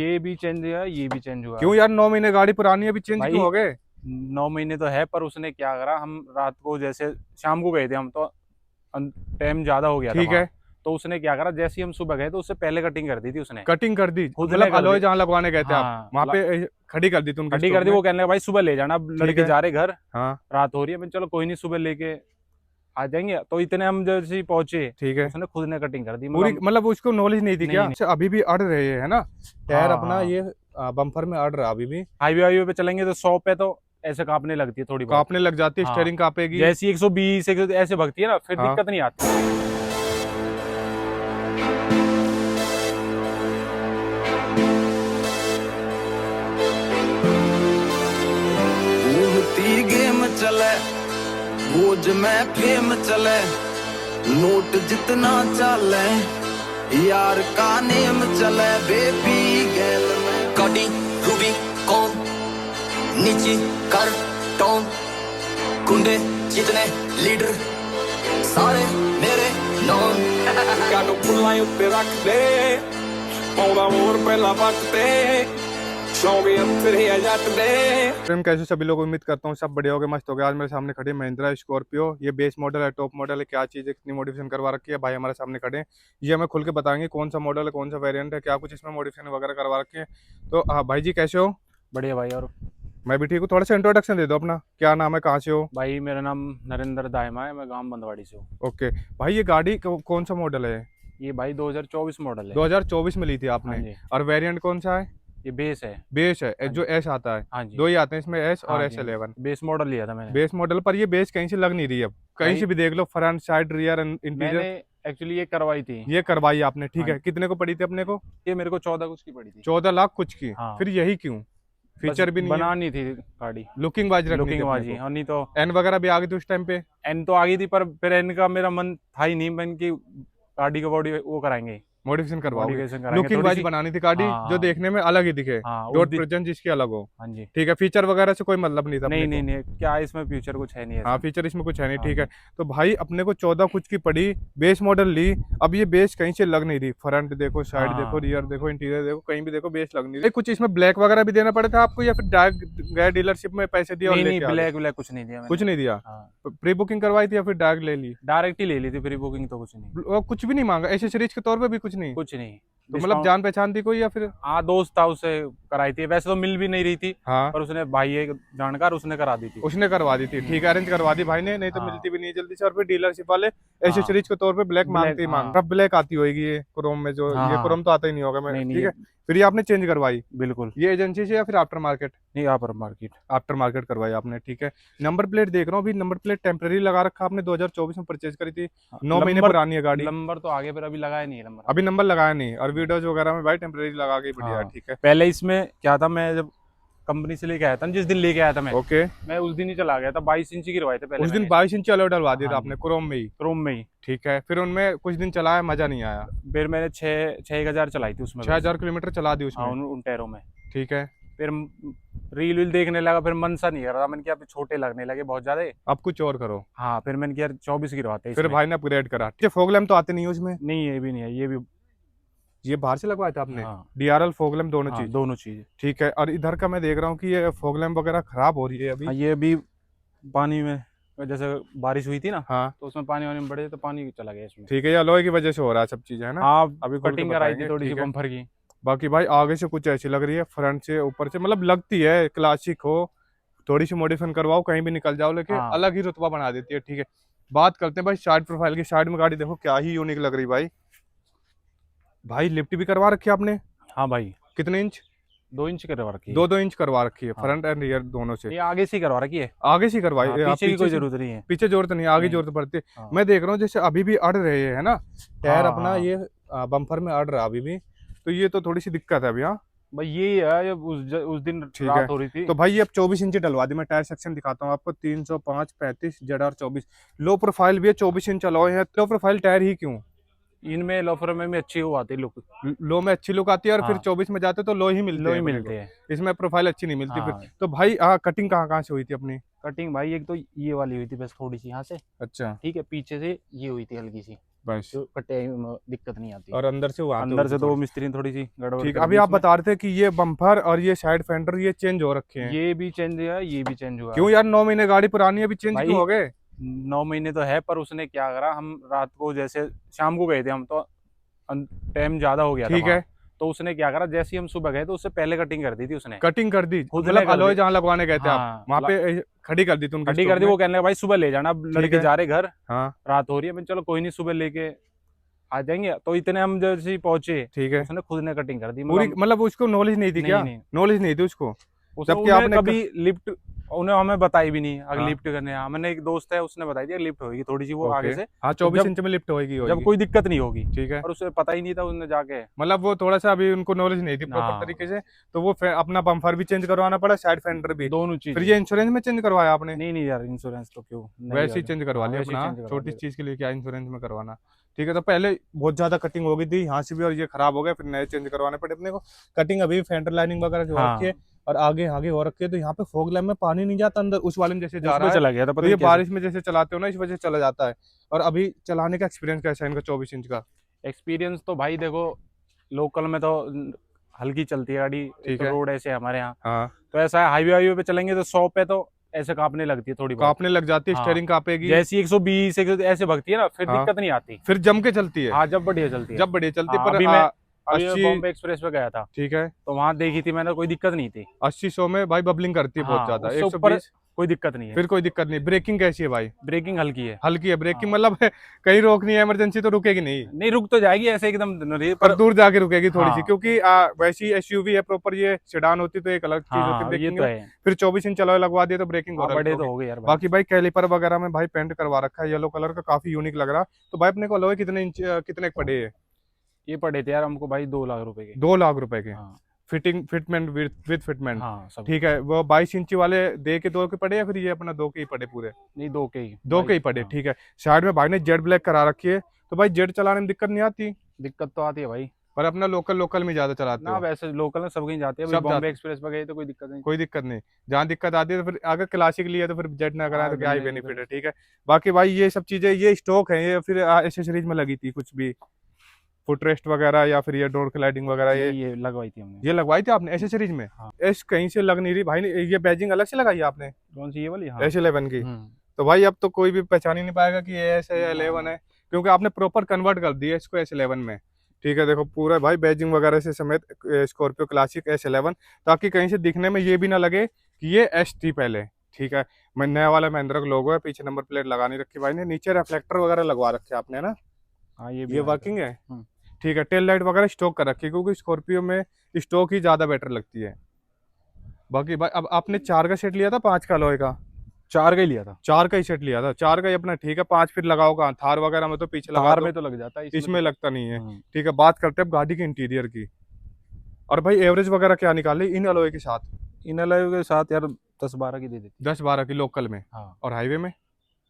ये भी चेंज हुआ, ये भी चेंज हुआ। क्यों यार, 9 महीने गाड़ी पुरानी है, अभी चेंज भाई क्यों हो गए? 9 महीने तो है, पर उसने क्या करा, हम रात को जैसे शाम को गए थे हम तो, टाइम ज्यादा हो गया था ठीक वहाँ। है। तो उसने क्या करा, जैसे ही हम सुबह गए तो उससे पहले कटिंग कर दी थी उसने, कटिंग कर दी खुद ने मतलब कर दी। अलॉय जहाँ लगवाने गए थे आप हाँ, वहां पे खड़ी कर दी थी उनके खड़ी स्टॉक कर दी। में? वो कहने लगा भाई सुबह ले जाना, अब ठीक लड़के है। जा रहे घर, हाँ रात हो रही है। मैंने चलो कोई नहीं, सुबह लेके आ जाएंगे। तो इतने हम जैसे ही पहुंचे, ठीक है। उसने खुद ने कटिंग कर दी। पूरी मतलब मतलब उसको नॉलेज नहीं थी नहीं क्या? नहीं, अच्छा, अभी भी अड़ रहे हैं है ना? टायर हाँ अपना हाँ, ये बम्पर में अड़ रहा अभी भी। हाईवे हाईवे पे चलेंगे तो 100 पे तो ऐसे कांपने लगती है थोड़ी बहुत। कांपने लग जाती है, हाँ, स्टेयरिंग कांपेगी। जैसी 120 ऐसे भगती है ना, फिर हाँ दिक्कत नहीं आती। घूमती गेम चले, बोझ में फेम चले, नोट जितना चले, यार का नेम चले, बेबी गैल में गाड़ी रूबी कौन नीचे कर टोन, कुंडे जितने लीडर सारे मेरे नॉन। कानू पुल्ला उत्ते रख दे, पौड़ा मोर पहला वक्त दे, शौक तेरे जट दे। फ्रेंड कैसे सभी लोग, उम्मीद करता हूँ सब बढ़िया हो गए, मस्त हो गए। आज मेरे सामने खड़े महिंद्रा स्कॉर्पियो। ये बेस मॉडल है, टॉप मॉडल है, क्या चीज़ है, कितनी मॉडिफिकेशन करवा रखी है, भाई हमारे सामने खड़े हैं। ये हमें खुल के बताएंगे कौन सा मॉडल है, कौन सा वेरिएंट है, क्या कुछ इसमें मॉडिफिकेशन वगैरह करवा रखी है। तो हाँ भाई जी, कैसे हो? बढ़िया भाई। और मैं भी ठीक हूँ। थोड़ा सा इंट्रोडक्शन दे दो अपना, क्या नाम है, कहाँ से हो? भाई मेरा नाम नरेंद्र दायमा है, मैं गांव बंदवाड़ी से हूँ। ओके भाई, ये गाड़ी कौन सा मॉडल है? ये भाई 2024 मॉडल है। 2024 में ली थी हाँ आपने? जी, और वेरिएंट कौन सा है? ये बेस है। बेस है, हाँ जो जी, एस आता है। हाँ जी, दो ही आते हैं इसमें, एस और हाँ एस जी। 11। बेस मॉडल लिया था मैंने। बेस मॉडल पर ये बेस कहीं से लग नहीं रही है अब, कहीं भाई से भी देख लो, फ्रंट साइड रियर इंटीरियर। मैंने एक्चुअली ये करवाई थी। ये करवाई आपने, ठीक हाँ है। जी, कितने को पड़ी थी अपने को? ये मेरे को 14 कुछ की पड़ी थी। 14 लाख कुछ की? हाँ, फिर यही क्यों? बस फीचर भी नहीं है, बनानी थी गाड़ी, लुकिंग वाइज रखनी थी लुकिंग अपने बाजी। को। और नहीं तो एन वगैरह भी आ गई थी उस टाइम पे? एन तो आ गई थी, पर फिर एन का मेरा मन था ही नहीं। मैंने की गाड़ी का बॉडी वो कराएंगे, मॉडिफिकेशन करवाओगे? मॉडिफिकेशन कराएंगे लुकिंग थोड़ी वाइज सी। बनानी थी गाड़ी, हाँ जो हाँ देखने में अलग ही दिखे। हाँ, उस डॉट दिन। प्रेजेंट जिसकी अलग हो। हाँ जी, ठीक है, फीचर वगैरह से कोई मतलब नहीं था अपने नहीं को? नहीं नहीं, क्या इसमें फ्यूचर कुछ है नहीं हाँ, ऐसा। फीचर इसमें कुछ है नहीं, हाँ ठीक है। जी, तो भाई अपने को 14 कुछ की पड़ी, बेस मॉडल ली। अब ये बेस कहीं से लग नहीं रही, फ्रंट देखो, हाँ साइड देखो, हाँ। रियर देखो, इंटीरियर देखो, कहीं भी देखो बेस लग नहीं रही। कुछ इसमें ब्लैक वगैरह भी देना पड़ा था आपको, या फिर डायरेक्ट गए डीलरशिप में पैसे दिए और नहीं नहीं, लेके आ गए? ब्लैक ब्लैक कुछ नहीं दिया कुछ मैंने। नहीं दिया? हाँ, प्री बुकिंग करवाई थी या फिर डायरेक्ट ले ली? डायरेक्ट ही ले ली थी, प्री बुकिंग तो कुछ नहीं। और कुछ भी नहीं मांगा एसेसरीज के तौर पे भी? कुछ नहीं? कुछ नहीं, तो मतलब डिस्काउंट। जान पहचान थी कोई या फिर? हाँ, दोस्त था, उससे कराई थी। वैसे तो मिल भी नहीं रही थी, हाँ, पर उसने भाई एक जानकार, उसने करा दी थी। उसने करवा दी थी, ठीक है, अरेंज करवा दी भाई ने, नहीं तो हाँ मिलती भी नहीं जल्दी से। और फिर डीलरशिप वाले हाँ, एसेसरीज के तौर पे ब्लैक ब्लैक, मांगते ही हाँ मांग। अब ब्लैक आती होगी ये क्रोम में, जो हाँ ये हाँ। क्रोम तो आता ही नहीं होगा मैं, नहीं नहीं, ठीक ये है। फिर ये आपने चेंज करवाई, बिल्कुल ये एजेंसी से या फिर आफ्टर मार्केट? नहीं, यहाँ पर मार्केट। आफ्टर मार्केट करवाई आपने, ठीक है। नंबर प्लेट देख रहा हूँ, अभी नंबर प्लेट टेम्पररी लगा रखा आपने, 2024 में परचेज करी थी, 9 महीने नंबर, पुरानी है गाड़ी। नंबर तो आगे, पर अभी लगाया नहीं है नंबर। अभी नंबर लगाया नहीं, और वीडियोज वगैरह में भाई टेम्पररी लगा के बढ़िया है, हाँ, ठीक है। पहले इसमें क्या था, मैं जब कंपनी से लेके आया था, जिस दिन लेके आया था ओके, मैं उस दिन ही चला गया था। 22 इंची गिरवाए थे पहले उस दिन मैंने। 22 इंच अलॉय डलवा दिया था हाँ आपने जी, क्रोम में ही? क्रोम में ही। ठीक है, फिर उनमें कुछ दिन चलाया, मजा नहीं आया? फिर मैंने 1,000 चलाई थी उसमें। 6000 किलोमीटर चला दी हाँ, उसमें? उन टायरों में। ठीक है। फिर रील वील देखने लगा, फिर मन सा नहीं कर रहा। मैंने किया, छोटे लगने लगे बहुत ज्यादा। अब कुछ और करो। हाँ, फिर मैंने किया 24 गिरवाते हैं फिर इसमें। भाई ने अपग्रेड करा, ठीक है। फॉग लैम्प तो आते नहीं है उसमें? नहीं, ये भी नहीं है, ये भी। ये बाहर से लगवाया था आपने? हाँ डीआरएल फॉग लैम्प दोनों हाँ, चीज? दोनों चीज। ठीक है। और इधर का मैं देख रहा हूँ कि ये फॉग लैम्प वगैरह खराब हो रही है अभी। हाँ, ये अभी पानी में, जैसे बारिश हुई थी ना, हाँ, तो उसमें पानी वानी में पड़े तो पानी चला गया इसमें। ठीक है, ये अलॉय की वजह से हो रहा है सब चीजें, है ना? हाँ, अभी खोल के कटिंग कराई थी बताएंगे, थोड़ी सी ठीक है। बम्पर की। बाकी भाई आगे से कुछ ऐसी लग रही है, फ्रंट से ऊपर से मतलब लगती है क्लासिक हो, थोड़ी सी मॉडिफिकेशन करवाओ, कहीं भी निकल जाओ, लेकिन हाँ अलग ही रुतबा बना देती है, ठीक है। बात करते हैं भाई साइड प्रोफाइल की। साइड में गाड़ी देखो क्या ही यूनिक लग रही भाई। भाई लिफ्ट भी करवा रखी है आपने? हाँ भाई, कितने इंच? 2 इंच करवा रखी है। 2-2 इंच करवा रखी है, हाँ, फ्रंट एंड रियर दोनों से? ये आगे से ही करवा रखी है। आगे से करवाई? हाँ, आप पीछे की पीछे कोई से? जरूरत नहीं है। पीछे जरूरत नहीं, आगे नहीं। जरूरत पड़ती है। हाँ मैं देख रहा हूँ जैसे अभी भी अड़ रहे हैं, है ना? टायर हाँ अपना हाँ, ये बम्पर में अड़ रहा अभी भी, तो ये तो थोड़ी सी दिक्कत है अभी। हाँ, भाई ये है, ये उस दिन ठीक है। रात हो रही थी। तो भाई ये अब 24 इंच डलवा दी। मैं टायर सेक्शन दिखाता हूँ आपको, 305 35 ZR 24। लो प्रोफाइल भी है, 24 इंच अलॉय है। लो प्रोफाइल टायर ही क्यों? इनमें लोफर में भी अच्छी वो आती है लुक। लो में अच्छी लुक आती है, और फिर हाँ, 24 में जाते तो लो ही मिलते लो हैं ही अपने को, मिलते हैं। इसमें प्रोफाइल अच्छी नहीं मिलती फिर। हाँ, तो भाई कटिंग कहाँ कहाँ से हुई थी अपनी? कटिंग भाई एक तो ये वाली हुई थी बस थोड़ी सी यहाँ से, अच्छा, ठीक है। पीछे से ये हुई थी हल्की सी। बस। जो कटे में दिक्कत नहीं आती। और अंदर से वहाँ अंदर से तो मिस्त्री ने थोड़ी सी गड़बड़ ठीक। कर अभी दी आप इसमें। बता रहे थे कि ये बम्पर और ये साइड फेंडर ये चेंज हो रखे हैं। ये भी चेंज हुआ है, ये भी चेंज हुआ है। क्यों यार, 9 महीने गाड़ी पुरानी है, अभी चेंज भाई क्यों हो गए? 9 महीने तो है, पर उसने क्या करा, हम रात को जैसे शाम को गए थे हम, तो टाइम ज्यादा हो गया था ठीक वहाँ। है। तो उसने क्या करा, जैसे ही हम सुबह गए तो उससे पहले कटिंग कर दी थी उसने। कटिंग कर दी, खुद ने मतलब कर अलॉय दी। जहाँ लगवाने गए थे आप हाँ, वहाँ पे खड़ी कर दी थी उनके खड़ी स्टॉक कर दी। में? वो कहने लगा भाई सुबह ले जाना, अब लड़के है। जा रहे घर, हाँ रात हो रही है। मैंने चलो कोई नहीं, सुबह लेके आ जाएंगे। तो इतने हम जैसे ही पहुंचे, ठीक है। उसने खुद ने कटिंग कर दी। पूरी, मतलब उसको नॉलेज नहीं थी क्या? नहीं, नॉलेज नहीं थी उसको, उसने जबकि उन्हें आपने कभी लिफ्ट, उन्हें हमें बताई भी नहीं। अगर हाँ। लिफ्ट करने, हाँ मैंने एक दोस्त है उसने बताई थी लिफ्ट होगी थोड़ी सी वो ओके। आगे से। हाँ, तो 24 जब इंच में लिफ्ट होगी जब कोई दिक्कत नहीं होगी। ठीक है। और उसे पता ही नहीं था, उसने जाके मतलब वो थोड़ा सा अभी उनको नॉलेज नहीं थी प्रॉपर हाँ। तरीके से, तो वो अपना बम्पर भी चेंज करवाना पड़ा, साइड फेंडर भी। दोनों चीज। फिर ये इंश्योरेंस में चेंज करवाया आपने? नहीं यार, इंश्योरेंस तो क्यों, नहीं वैसे ही यार। चेंज करवा हाँ, लिया वैसे ही अपना, change करवा छोटी लिया। चीज के लिए क्या इंश्योरेंस में करवाना। ठीक है। तो पहले बहुत ज्यादा कटिंग हो गई थी यहाँ से भी, और ये खराब हो गया, फिर नए चेंज करवाने पड़े अपने को। कटिंग अभी फेंडर लाइनिंग वगैरह जो हो हाँ। रखी है, और आगे आगे हो रखी है, तो यहाँ पे फॉग लैम्प में पानी नहीं जाता अंदर, उस वाले में जैसे जा उसमें रहा है। चला गया था, तो पता ये नहीं कैसे। बारिश में जैसे चलाते हो ना, इस वजह से चला जाता है। और अभी चलाने का एक्सपीरियंस कैसा है इनका 24 इंच का? एक्सपीरियंस तो भाई देखो, लोकल में तो हल्की चलती है गाड़ी। ठीक तो है। रोड ऐसे है हमारे यहाँ, हाँ, तो ऐसा है हाईवे पे चलेंगे तो 100 पे तो ऐसे कांपने लगती है थोड़ी बहुत। कांपने लग जाती है, हाँ। स्टेयरिंग कांपेगी। जैसी 120 ऐसे भगती है ना, फिर हाँ। दिक्कत नहीं आती। फिर जम के चलती है। हाँ, जब बढ़िया चलती है। जब बढ़िया चलती है, हाँ, पर अभी मैं 80। बॉम्बे एक्सप्रेस पे गया था, ठीक है। तो वहां देखी थी मैंने, कोई दिक्कत नहीं थी। 80-100 में भाई बबलिंग करती है बहुत हाँ, ज्यादा। उससे ऊपर 120 कोई दिक्कत नहीं है। फिर कोई दिक्कत नहीं। ब्रेकिंग कैसी है भाई? ब्रेकिंग हल्की है। हल्की है ब्रेकिंग, हाँ। मतलब कहीं रोकनी है इमरजेंसी तो रुकेगी नहीं, नहीं, रुक तो जाएगी ऐसे एकदम पर दूर जाके रुकेगी थोड़ी सी, हाँ। क्योंकि वैसी एसयूवी है प्रॉपर, ये सेडान होती तो एक अलग चीज होती हाँ, ये ब्रेकिंग तो में। है। फिर 24 इंच अलॉय लगवा दिए तो ब्रेकिंग हाँ, और बड़े अलग तो होगी। हो गए यार भाई। बाकी भाई कैलिपर वगैरह में भाई पेंट करवा रखा है येलो कलर का, काफी यूनिक लग रहा। तो भाई अपने को अलॉय कितने इंच कितने के पड़े है? ये पड़े थे यार हमको भाई 2 लाख रुपए के। 2 लाख रुपए के? हाँ। Fitting fitment with fitment? हाँ, सब। ठीक है। वो 22 इंची वाले दे के 2 के पड़े, या फिर ये अपना 2 के ही पड़े पूरे? नहीं, 2 के ही। 2 के ही पड़े। हाँ। ठीक है। साइड में भाई ने जेड ब्लैक करा रखी है, तो भाई जेड चलाने में दिक्कत नहीं आती? दिक्कत तो आती है भाई। पर अपना लोकल में ज्यादा चलाते ना हो? वैसे लोकल में सब कहीं जाते हैं, सब अभी बॉम्बे जाते। एक्सप्रेस पे गए तो कोई दिक्कत नहीं। कोई दिक्कत नहीं। जहाँ दिक्कत आती है तो फिर अगर क्लासिक लिया तो फिर जेड ना कराए हाँ, तो क्या ही नहीं, बेनिफिट है। ठीक है। बाकी भाई ये सब चीजें ये स्टॉक है, ये फिर एसेसरीज में लगी थी कुछ भी, फुट रेस्ट वगैरह या फिर ये डोर क्लाइडिंग वगैरह, ये लगवाई थी हमने। ये लगवाई थी आपने एसेसरीज में? हाँ। एस कहीं से लग नहीं रही भाई ने, ये बैजिंग अलग से लगाई है आपने कौन सी, ये वाली? हाँ। S11 की? हम्म। तो भाई अब तो कोई भी पहचान ही नहीं पाएगा कि ये S है या 11 है, क्योंकि आपने प्रॉपर कन्वर्ट कर दिया इसको S11 में। ठीक है। देखो पूरा भाई बैजिंग वगैरह से समेत स्कॉर्पियो क्लासिक S11, ताकि कहीं से दिखने में ये भी ना लगे कि ये S थी पहले। ठीक है। मैं नया वाला महिंद्रा का लोगो है, पीछे नंबर प्लेट लगा नहीं रखी भाई ने, नीचे रिफ्लेक्टर वगैरह लगवा रखे आपने, है ना? हाँ, ये भी ये है। वर्किंग है। हम्म। ठीक है। टेल लाइट वगैरह स्टॉक कर रखी है, क्योंकि स्कॉर्पियो में स्टॉक ही ज्यादा बेटर लगती है। बाकी भाई अब आपने 4 का सेट लिया था 5 का अलॉय का? 4 का ही लिया था। 4 का ही सेट लिया था। 4 का ही अपना ठीक है। 5 फिर लगाओ कहाँ, थार वगैरह में तो पीछे लगा कार दो, में तो लग जाता है, इसमें लगता नहीं है। हम्म। ठीक है। बात करते हैं अब गाड़ी के इंटीरियर की। और भाई एवरेज वगैरह क्या निकाली इन अलॉय के साथ? इन अलॉय के साथ यार 10-12 की दे देती 10-12 की लोकल में? है। हाँ, और हाईवे में?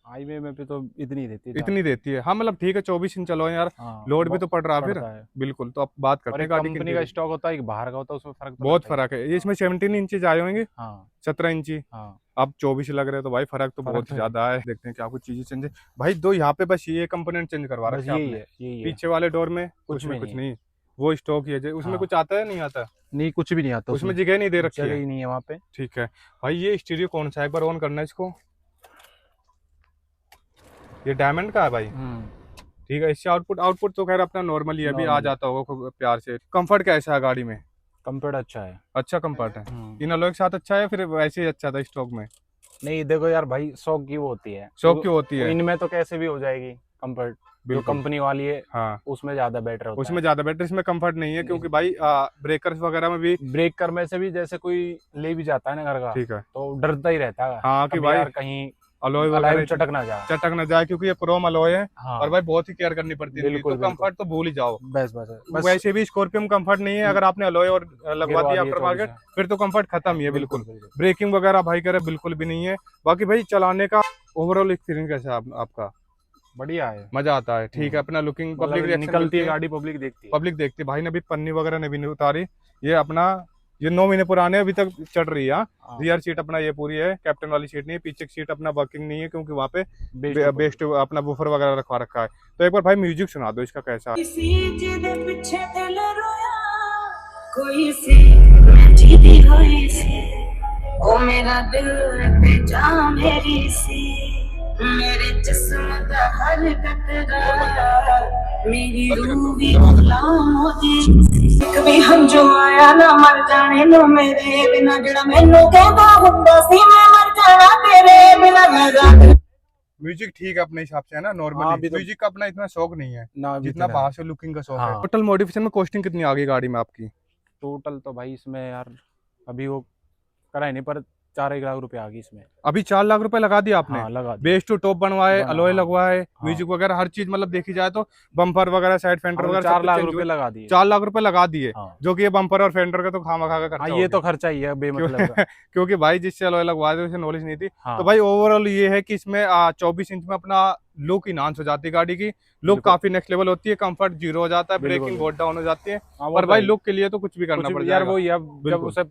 हाईवे में पे तो इतनी देती है। इतनी देती है? हाँ, मतलब ठीक है। 24 इंच अलॉय यार, हाँ, लोड भी तो पड़ रहा है फिर। पड़ता है। बिल्कुल। तो अब बात करते और हैं एक गाड़ी के कंपनी का interior। स्टॉक होता है, एक बाहर का होता है, उसमें फर्क तो बहुत लगता ही फर्क है। ये इसमें 17 इंचेज आए होंगे, हाँ। 17 इंची, हाँ, अब 24 लग रहे हैं, तो भाई फर्क तो फर्क बहुत तो है। ज्यादा है। देखते हैं क्या कुछ चीजें चेंज है भाई। दो यहाँ पे बस ये कंपोनेंट चेंज करवा बस रखे यही आपने, है, यही है। पीछे वाले डोर में कुछ उसमें भी कुछ नहीं नहीं, वो स्टॉक ही है। उसमें हाँ। कुछ आता है नहीं आता? नहीं, कुछ भी नहीं आता उसमें जगह नहीं दे रखी जगह है। ही नहीं है वहाँ पे। ठीक है भाई। ये स्टीरियो कौन सा है, एक बार ऑन करना है इसको। ये डायमंड का है भाई। ठीक है। इससे आउटपुट तो खैर अपना नॉर्मल ही है, अभी आ Normal। जाता होगा खूब प्यार से। कंफर्ट कैसा है गाड़ी में? कंफर्ट अच्छा है। अच्छा कंफर्ट है। इन अलॉय के साथ अच्छा है, फिर वैसे ही अच्छा था स्टॉक में? नहीं देखो यार भाई, शौक की वो होती है, शौक की होती है। इनमें तो कैसे भी हो जाएगी कंफर्ट, जो बिल्कुल। कंपनी वाली है हाँ, उसमें ज्यादा बेटर होता उसमें ज्यादा बेटर। इसमें कंफर्ट नहीं है, क्योंकि भाई ब्रेकर्स वगैरह में भी है। ब्रेक करने से भी जैसे कोई ले भी जाता है ना घर का, ठीक है। तो डरता ही रहता है। हाँ कि कभी भाई यार कहीं अलॉय अलाइव वगैरह चटक ना जाए। चटक ना जाए, क्योंकि ये क्रोम अलॉय है। हाँ। और भाई बहुत ही केयर करनी पड़ती है इनकी, बिल्कुल, तो कंफर्ट तो भूल ही जाओ। बस बस बस। वैसे भी स्कॉर्पियो में कंफर्ट नहीं है, अगर आपने अलॉय और लगवा गिरवा दिया दिए आफ्टर तो मार्केट, उसे। फिर तो कंफर्ट खत्म ही है बिल्कुल। बिल्कुल। ब्रेकिंग वगैरह भाई करे बिल्कुल भी नहीं है। बाकी भाई चलाने का ओवरऑल एक्सपीरियंस कैसा है आपका? बढ़िया है। मजा आता है। ठीक है। अपना लुकिंग पब्लिक मतलब निकलती है गाड़ी, पब्लिक देखती है। पब्लिक देखती है। भाई ने अभी पन्नी वगैरह ने भी नहीं उतारी, ये अपना ये 9 महीने पुराने अभी तक चढ़ रही है। हाँ। रियर सीट अपना ये पूरी है, कैप्टन वाली सीट नहीं है, पीछे की सीट अपना वर्किंग नहीं है क्योंकि वहाँ पे बेस्ट बेस्ट अपना बूफर वगैरह रखवा रखा है। तो एक बार भाई म्यूजिक सुना दो इसका कैसा है। किसी जिदे पिछे दिल रोया कोई सी मैं जीती हुई सी ओ मेरा दिल पे जा मेरी सी मेरे जिस्म दा हर कतरा मेरी रूह भी गुलाम हो जी कभी हम जो आया ना मर जाने नो मेरे बिना जड़ा मैनू कहदा हुंदा सी मैं मर जाना तेरे बिना मेरा म्यूजिक ठीक है अपने हिसाब से है ना, हाँ, नॉर्मली अभी तो- म्यूजिक का अपना इतना शौक नहीं है ना अभी जितना तक है। बाहर से लुकिंग का शौक है। हाँ। टोटल मॉडिफिकेशन में कॉस्टिंग कितनी आ गई गाड़ी में आपकी? टोटल तो भाई इसमें यार अभी वो करा ही नहीं, पर 4 लाख रुपए आ गई इसमें। अभी 4 लाख रुपए लगा दिया आपने? हाँ लगा दी। बेस टू टॉप बनवाए, अलॉय हाँ। लगवाए, हाँ। म्यूजिक वगैरह हर चीज मतलब देखी जाए तो बम्पर वगैरह साइड फेंडर हमने वगैरह 4 सब लाख कुछ change रुपए हुए। लगा दिए। 4 लाख रुपए लगा दिए, हाँ। जो कि ये बम्पर और फेंडर का तो खामखा का खर्चा हाँ हो ये गया। तो खर्चा ही है बेमतलब का। क्योंकि भाई जिससे अलॉय लगवा दे उसे नॉलेज नहीं थी। हाँ। तो भाई ओवरऑल ये है कि इसमें 24 इंच में अपना लुक इनहांस हो जाती है गाड़ी की, लुक बिल्कुल। काफी नेक्स्ट लेवल होती है, कंफर्ट जीरो हो जाता है, बिल्कुल, ब्रेकिंग बहुत डाउन हो जाती है। हाँ, वो पर तो भाई है। लुक के लिए तो कुछ भी करना कुछ पड़ भी यार जाएगा। वो अब जब बिल्कुल। उसे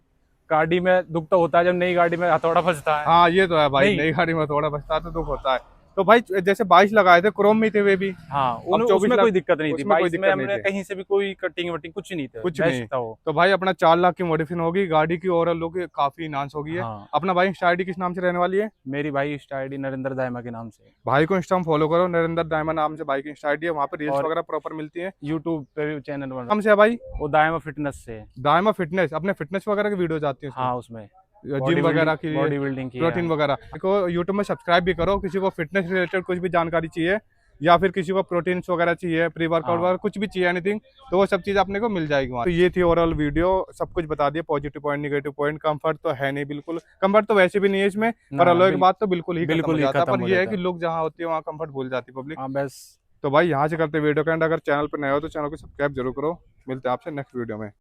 गाड़ी में दुख तो होता है जब नई गाड़ी में हथौड़ा फंसता है। हाँ ये तो है भाई, नहीं। नई गाड़ी में थोड़ा बचता है तो दुख होता है। तो भाई जैसे 22 लगाए थे, क्रोम में थे वे भी, हाँ अब 24 उसमें लाख कोई दिक्कत नहीं थी उसमें कोई 22 में दिक्कत नहीं हमने थी। कहीं से भी कोई कटिंग वटिंग कुछ नहीं था, कुछ बेस्ट नहीं। था वो। तो भाई अपना 4 लाख की मॉडिफिकेशन होगी, गाड़ी की ओवरऑल लुक काफी इनहांस होगी है। हाँ। अपना भाई इंस्टा आईडी किस नाम से रहने वाली है? मेरी भाई इंस्टा आईडी नरेंद्र दायमा के नाम से। भाई को इंस्टा में फॉलो करो, नरेंद्र दायमा नाम से भाई की इंस्टा आईडी है, वहाँ पे रील्स और- वगैरह प्रॉपर मिलती है। यूट्यूब पे भी चैनल बना नाम से है भाई वो दायमा फिटनेस से। दायमा फिटनेस, अपने फिटनेस वगैरह की वीडियो आती है हाँ उसमें जिम वगैरह की, बॉडी बिल्डिंग की प्रोटीन वगैरह को यूट्यूब में सब्सक्राइब भी करो। किसी को फिटनेस रिलेटेड कुछ भी जानकारी चाहिए या फिर किसी को प्रोटीन्स वगैरह चाहिए, प्री वर्कआउट हाँ। वगैरह कुछ भी चाहिए एनीथिंग, तो वो सब चीज़ अपने को मिल जाएगी वहाँ। तो ये थी ओवरऑल वीडियो, सब कुछ बता दिया, positive point negative point. Comfort तो है नहीं बिल्कुल, कंफर्ट तो वैसे भी नहीं है इसमें, पर अलॉय के बाद तो बिल्कुल ही खत्म हो जाता है। पर ये है कि लोग जहाँ होती है वहाँ कंफर्ट भूल जाती है पब्लिक। हाँ बस। तो भाई यहाँ से करते वीडियो का एंड। अगर चैनल पर नए हो तो चैनल को सब्सक्राइब जरूर करो। मिलते हैं आपसे नेक्स्ट वीडियो में।